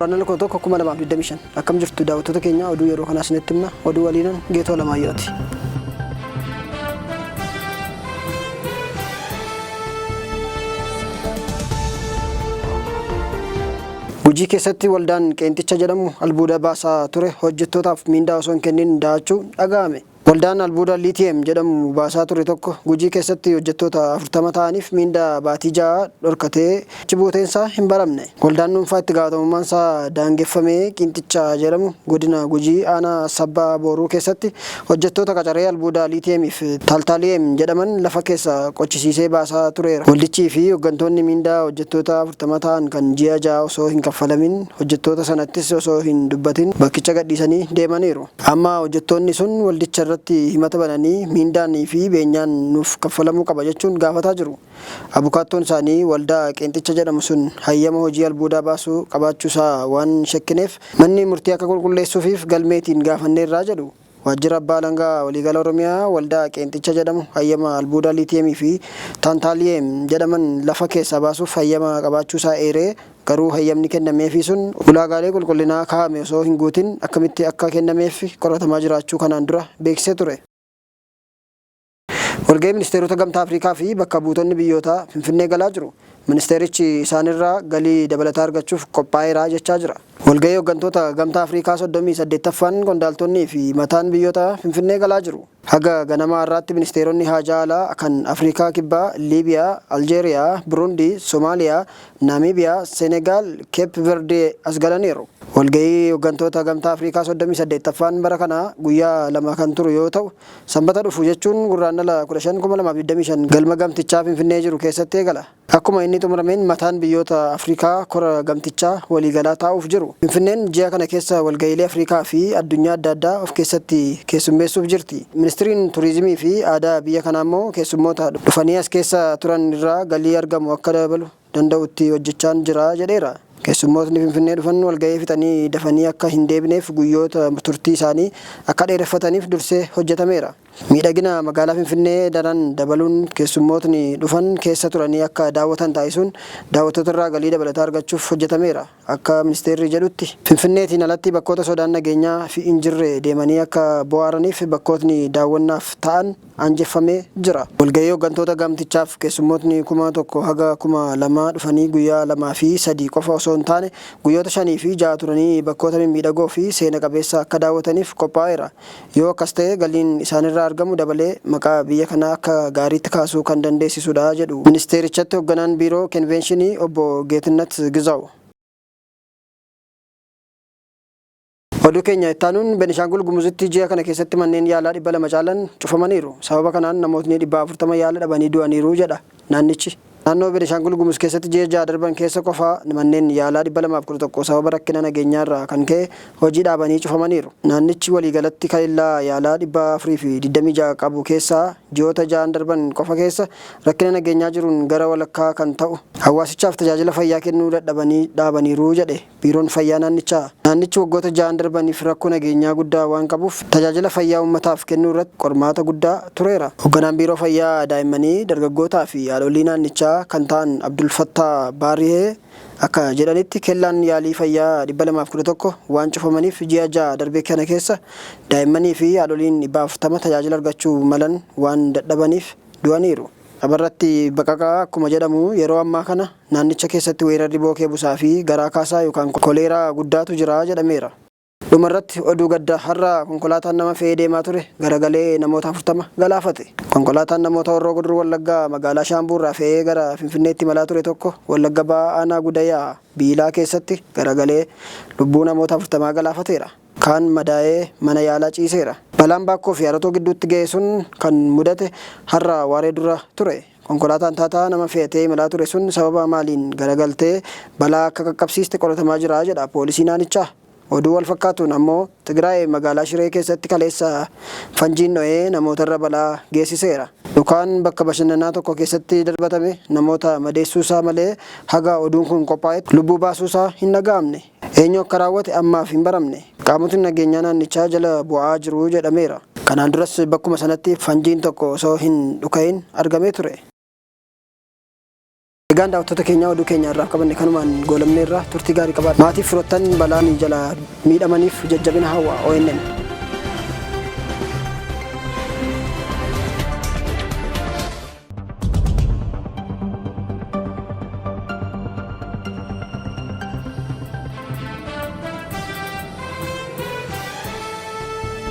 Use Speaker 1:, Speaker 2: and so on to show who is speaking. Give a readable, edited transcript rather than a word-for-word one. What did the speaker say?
Speaker 1: Guraandhala 2025 akkam jirtu daawwattoota keenya oduu yeroo kana isinitti himna oduu waliinan Geetoo Lamaayooti. Gujii keessatti waldaan qeenxicha jedhamu albuuda baasaa ture hojjettootaaf miindaa osoo hin kennin daachuu dhaga'ame. Waldaan albuuda liitiyeem jedhamu baasaa ture tokko Gujii keessatti hojjettoota 40 ta'aniif miindaa baatii 6 dhorkatee achi buuteensaa hin baramne. Waldaan dhuunfaa itti gaafatamummaan isaa daangeffamee qeenxicha jedhamu godina Gujii aanaa Sabbaa Booruu keessatti hojjettoota qacaree albuuda liitiyeemiif taaltaaliyeem jedhaman lafa keessa qochisiisee baasaa tureera. Waldichii fi hooggantoonni miindaa hojjettoota 40 ta'an kan ji'a 6 osoo hin kaffalamin hojjettoota sanattis osoo hin dubbatin bakkicha gadhiisanii deemaniiru. Amma hojjettoonni sun waldicha himata bananii miindaanii fi beenyaan nuuf kaffalamuu qaba jechuun gaafataa jiru. Abukaattoon isaanii waldaa qeenxicha jedhamu sun hayyama hojii albuudaa baasuu qabaachuusaa waan shakkineef manni murtii akka qulqulleessuufiif galmeetiin gaafanneerraa jedhu. Waajjira Abbaa Alangaa Waliigala Oromiyaa waldaa qeenxicha jedhamu hayyama albuuda liitiyeemii fi taantaaliyeem jedhaman lafa keessaa baasuuf hayyama qabaachuusaa eeree garuu hayyamni kennameefii sun ulaagaalee qulqullinaa kaa'ame osoo hin guutin akkamitti akka kennameef qoratamaa jiraachuu kanaan dura beeksisee ture. Walgahii ministeerota Gamtaa Afrikaa fi bakka buutonni biyyootaa Finfinnee galaa jiru. Ministeerichi isaanirraa galii dabalataa argachuuf qophaa'eeraa jechaa jira. Walgahii hooggantoota Gamtaa Afrikaa 38ffaan qondaaltonnii fi mataan biyyoota Finfinnee galaa jiru. Haga ganamaa irratti ministeeronni haajaa alaa kan Afrikaa Kibbaa, Liibiyaa, Aljeeriyaa, Buruundii, Soomaaliyaa, Naamiibiyaa, Senegaal, Keep Verde as galaniiru. Walgahii hooggantoota Gamtaa Afrikaa 38ffaan bara kana guyyaa 2 kan turu yoo ta'u, sanbata dhufu jechuun guraandhala 15/2025 galma gamtichaa Finfinnee jiru keessatti eegala. Akkuma inni xumurameen mataan biyyoota Afrikaa kora gamtichaa waliigalaa taa'uuf jiru. Finfinneen ji'a kana keessa walgahiilee Afrikaa fi addunyaa adda addaa of keessatti keessummeessuuf jirti. Ministiriin Turizimii fi aadaa biyya kanaa immoo keessummoota dhufanii as keessa turan irraa galii argamu akka dabalu danda'utti hojjechaa jira jedheera. Keessummootni Finfinnee dhufan walgahii fixanii dafanii akka hin deebineef guyyoota turtii isaanii akka dheereffataniif dursee hojjetameera. Miidhagina magaalaa Finfinnee daran dabaluun keessummootni dhufan keessa turanii akka daawwatan taasisuun daawwattoota irraa galii dabalataa argachuuf hojjetameera. Akka ministeerri jedhutti Finfinneetiin alatti bakkoota sodaan nageenyaa fi hin jirre deemanii akka bohaaraniif bakkootni daawwannaaf ta'an aanjeffamee jira. Walgahii hooggantoota gamtichaaf keessummootni 1,000 haga 2,000 dhufanii guyyaa 2 fi 3 qofa osoo hin taane guyyoota 5 fi 6 turanii bakkoota mimmiidhagoo fi seena qabeessa akka daawwataniif qophaa'eera. Yoo akkas ta'e galiin isaanirraa argamu dabalee maqaa biyya kanaa akka gaariitti kaasuu kan dandeessisudha jedhu ministeerichatti hoogganaan biiroo konvenshinii obbo Geetinnat Gizaa'u. Oduu keenya ittaanuun Beenishaangul Gumuzitti ji'a kana keessatti manneen yaalaa 200 caalan cufamaniiru. Sababa kanaan namootni 440 yaala dhabanii du'aniiru jedha naannichi. Naannoo Beenishaangul Gumuz keessatti ji'a 6 darban keessa qofa manneen yaalaa 211 sababa rakkina nageenyaarraa kan ka'e hojii dhaabanii cufamaniiru. Naannichi waliigalatti kaleellaa yaalaa 426 qabu keessaa ji'oota 6 darban qofa keessa rakkina nageenyaa jiruun gara walakkaa kan ta'u hawaasichaaf tajaajila fayyaa kennuu dadhabanii dhaabaniiru jedhe biiroon fayyaa naannichaa. Naannichi waggoota 6 darbaniif rakkoo nageenyaa guddaa waan qabuuf tajaajila fayyaa uummataaf kennuu irratti qormaata guddaa tureera. Hoogganaan biiroo fayyaa daa'immanii dargaggootaa fi haadholii naannichaa kan ta'an Abdul Fattah Baarihee akka jedhanitti kellaan yaalii fayyaa 211 waan cufamaniif ji'a 6 darbee kana keessa daa'immanii fi haadholiin 140 tajaajila argachuu malan waan dadhabaniif du'aniiru. Abarratti baqaqaa akkuma jedhamu yeroo ammaa kana naannicha keessatti weerarri bookee busaa fi garaa kaasaa yookaan koleeraa guddaatu jira jedhameera. Dhumarratti oduu gaddaa har'a konkolaataan nama fe'ee deemaa ture garagalee namoota 40 galaafate. Konkolaataan namoota Horroo Guduruu Wallaggaa magaalaa Shaambuurraa fe'ee gara Finfinneetti malaa ture tokko Wallagga Ba'aa Aanaa Gudayyaa Biilaa keessatti garagalee lubbuu namoota 40 galaafateera. Kaan madaa'ee mana yaalaa ciiseera. Balaan Baakkoo fi Haratoo gidduutti ga'e sun kan mudate har'a waaree dura ture. Konkolaataan taataa nama fe'atee imalaa ture sun sababa maaliin garagaltee balaa akka qaqqabsiiste qoratamaa jira jedha poolisii naannichaa. Oduu wal fakkaatuun ammoo Tigraay magaalaa Shiree keessatti kaleessa fanjiin dho'ee namootarra balaa geessiseera. Dhukaan bakka bashannanaa tokko keessatti darbatame namoota madeessuusaa malee haga oduun kun qophaa'etti lubbuu baasuusaa hin dhaga'amne. Eenyu akka raawwate ammaaf hin baramne. Qaamotni nageenyaa naannichaa jala bu'aa jiru jedhameera. Kanaan duras bakkuma sanatti fanjiin tokko osoo hin dhukaa'in argamee ture. Egaan daawwattoota keenya oduu keenya irraa qabanne kanumaan goolamne irraa turtii gaarii qabaadha. Maatiif firoottan balaan jala miidhamaniif jajjabina hawwa ONN.